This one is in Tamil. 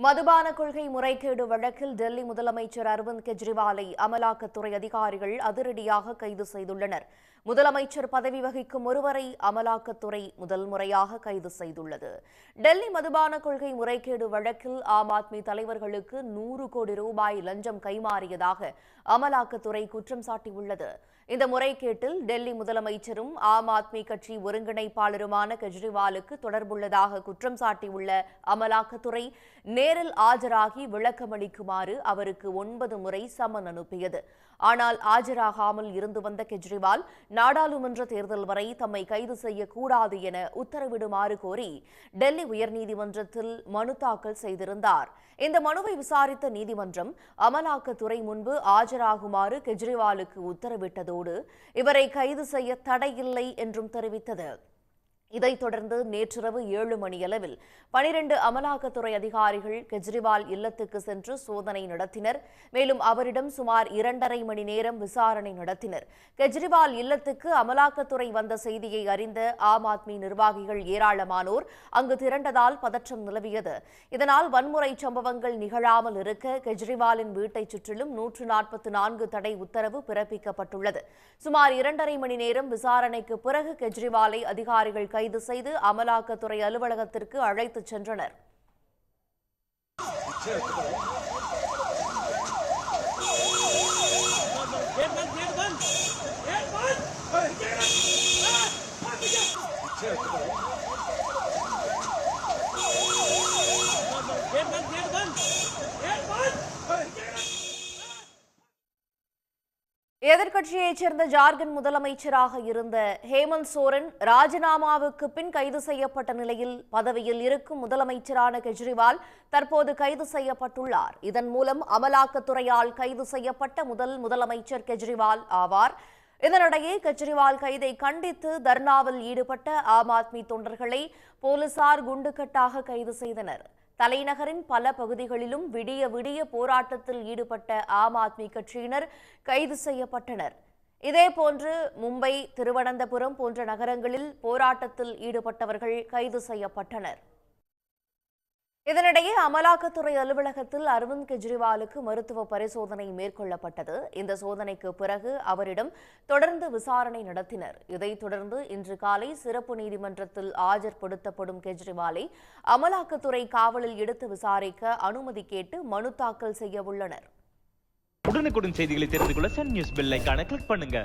மதுபான கொள்கை முறைகேடு வழக்கில் டெல்லி முதலமைச்சர் அரவிந்த் கெஜ்ரிவாலை அமலாக்கத்துறை அதிகாரிகள் அதிரடியாக கைது செய்துள்ளனர். முதலமைச்சர் பதவி வகிக்கும் ஒருவரை அமலாக்கத்துறை முதல் முறையாக கைது செய்துள்ளது. டெல்லி மதுபான கொள்கை முறைகேடு வழக்கில் ஆம் ஆத்மி தலைவர்களுக்கு 100 கோடி ரூபாய் லஞ்சம் கைமாறியதாக அமலாக்கத்துறை குற்றம் சாட்டியுள்ளது. இந்த முறைகேட்டில் டெல்லி முதலமைச்சரும் ஆம் ஆத்மி கட்சி ஒருங்கிணைப்பாளருமான கெஜ்ரிவாலுக்கு தொடர்புள்ளதாக குற்றம் சாட்டியுள்ள அமலாக்கத்துறை நேரில் ஆஜராகி விளக்கமளிக்குமாறு அவருக்கு 9 முறை சம்மன் அனுப்பியது. ஆனால் ஆஜராகாமல் இருந்து வந்த கெஜ்ரிவால் நாடாளுமன்ற தேர்தல் வரை தம்மை கைது செய்யக்கூடாது என உத்தரவிடுமாறு கோரி டெல்லி உயர்நீதிமன்றத்தில் மனு தாக்கல் செய்திருந்தார். இந்த மனுவை விசாரித்த நீதிமன்றம் அமலாக்கத்துறை முன்பு ஆஜராகுமாறு கெஜ்ரிவாலுக்கு உத்தரவிட்டதோடு இவரை கைது செய்ய தடையில்லை என்றும் தெரிவித்தது. இதைத் தொடர்ந்து நேற்றிரவு 7 மணியளவில் 12 அமலாக்கத்துறை அதிகாரிகள் கெஜ்ரிவால் இல்லத்துக்கு சென்று சோதனை நடத்தினர். மேலும் அவரிடம் சுமார் 2.5 மணி நேரம் விசாரணை நடத்தினர். கெஜ்ரிவால் இல்லத்துக்கு அமலாக்கத்துறை வந்த செய்தியை அறிந்த ஆம் ஆத்மி நிர்வாகிகள் ஏராளமானோர் அங்கு திரண்டதால் பதற்றம் நிலவியது. இதனால் வன்முறை சம்பவங்கள் நிகழாமல் இருக்க கெஜ்ரிவாலின் வீட்டைச் சுற்றிலும் 144 தடை உத்தரவு பிறப்பிக்கப்பட்டுள்ளது. சுமார் 2.5 மணி நேரம் விசாரணைக்கு பிறகு கெஜ்ரிவாலை அதிகாரிகள் கைது செய்து அமலாக்கத்துறை அலுவலகத்திற்கு அழைத்துச் சென்றனர். எதிர்க்கட்சியைச் சேர்ந்த ஜார்க்கண்ட் முதலமைச்சராக இருந்த ஹேமந்த் சோரன் ராஜினாமாவுக்கு பின் கைது செய்யப்பட்ட நிலையில் பதவியில் இருக்கும் முதலமைச்சரான கெஜ்ரிவால் தற்போது கைது செய்யப்பட்டுள்ளார். இதன் மூலம் அமலாக்கத்துறையால் கைது செய்யப்பட்ட முதல் முதலமைச்சர் கெஜ்ரிவால் ஆவார். இதனிடையே கெஜ்ரிவால் கைதை கண்டித்து தர்ணாவில் ஈடுபட்ட ஆம் ஆத்மி தொண்டர்களை போலீசார் குண்டுக்கட்டாக கைது செய்தனர். தலைநகரின் பல பகுதிகளிலும் விடிய விடிய போராட்டத்தில் ஈடுபட்ட ஆம் ஆத்மி கட்சியினர் கைது செய்யப்பட்டனர். இதேபோன்று மும்பை, திருவனந்தபுரம் போன்ற நகரங்களில் போராட்டத்தில் ஈடுபட்டவர்கள் கைது செய்யப்பட்டனர். இதனிடையே அமலாக்கத்துறை அலுவலகத்தில் அரவிந்த் கெஜ்ரிவாலுக்கு மருத்துவ பரிசோதனை மேற்கொள்ளப்பட்டது. இந்த சோதனைக்கு பிறகு அவரிடம் தொடர்ந்து விசாரணை நடத்தினர். இதைத் தொடர்ந்து இன்று காலை சிறப்பு நீதிமன்றத்தில் ஆஜர்படுத்தப்படும் கெஜ்ரிவாலை அமலாக்கத்துறை காவலில் எடுத்து விசாரிக்க அனுமதி கேட்டு மனு தாக்கல் செய்ய உள்ளனர். உடனுக்குடன் செய்திகளை தெரிந்து கொள்ள சன் நியூஸ் பெல் ஐகானை கிளிக் பண்ணுங்க.